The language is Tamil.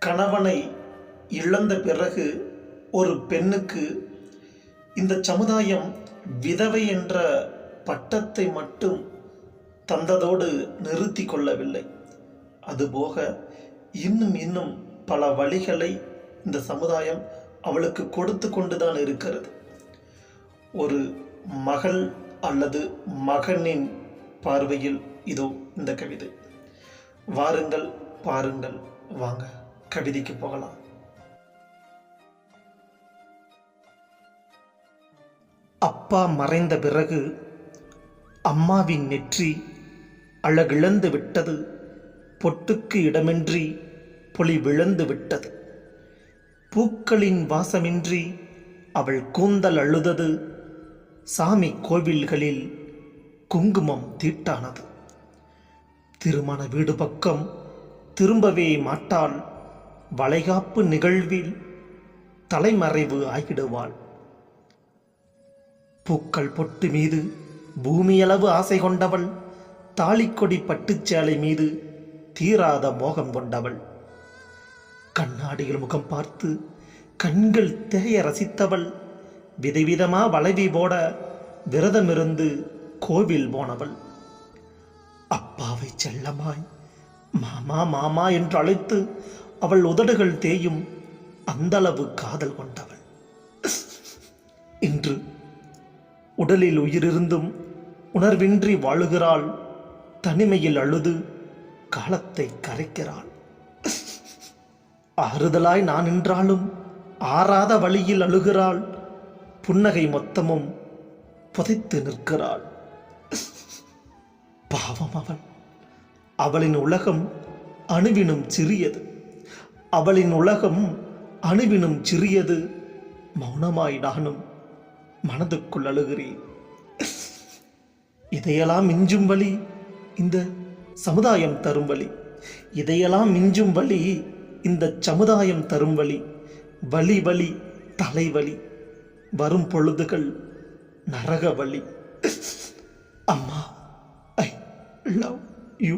கணவனை இழந்த பிறகு ஒரு பெண்ணுக்கு இந்த சமுதாயம் விதவை என்ற பட்டத்தை மட்டும் தந்ததோடு நிறுத்தி கொள்ளவில்லை. அதுபோக இன்னும் பல வழிகளை இந்த சமுதாயம் அவளுக்கு கொடுத்து கொண்டுதான் இருக்கிறது. ஒரு மகள் அல்லது மகனின் பார்வையில் இதோ இந்த கவிதை. வாருங்கள், பாருங்கள், வாங்க கவிதைக்கு போகலாம். அப்பா மறைந்த பிறகு அம்மாவின் நெற்றி அழகிழந்து விட்டது. பொட்டுக்கு இடமின்றி பொலி விழுந்து விட்டது. பூக்களின் வாசமின்றி அவள் கூந்தல் அழுதது. சாமி கோவில்களில் குங்குமம் தீட்டானது. திருமண வீடு பக்கம் திரும்பவே மாட்டாள். வளைகாப்பு நிகழ்வில் தலைமறைவு ஆகிடுவாள். பூக்கள் பொட்டு மீது பூமியளவு ஆசை கொண்டவள். தாலிக்கொடி பட்டுச்சேலை மீது தீராத மோகம் கொண்டவள். கண்ணாடியில் முகம் பார்த்து கண்கள் தேய ரசித்தவள். விதவிதமா வளைவி போட விரதமிருந்து கோவில் போனவள். அப்பாவை செல்லமாய் மாமா மாமா என்று அழைத்து அவள் உதடுகள் தேயும் அந்தளவு காதல் கொண்டவள். இன்று உடலில் உயிரிருந்தும் உணர்வின்றி வாழுகிறாள். தனிமையில் அழுது காலத்தை கரைக்கிறாள். ஆறுதலாய் நான் நின்றாலும் ஆறாத வழியில் அழுகிறாள். புன்னகை மொத்தமும் புதைத்து நிற்கிறாள். பாவம் அவள். அவளின் உலகம் அணுவினும் சிறியது. அவளின் உலகம் அணுவினும் சிறியது. மௌனமாய் நானும் மனதுக்குள் அழுகிறேன். இதையெல்லாம் மிஞ்சும் வழி இந்த சமுதாயம் தரும் வழி. இதையெல்லாம் மிஞ்சும் வழி இந்த சமுதாயம் தரும் வழி. வலி வலி தலைவலி. வரும் பொழுதுகள் நரக வலி. அம்மா, ஐ லவ் யூ.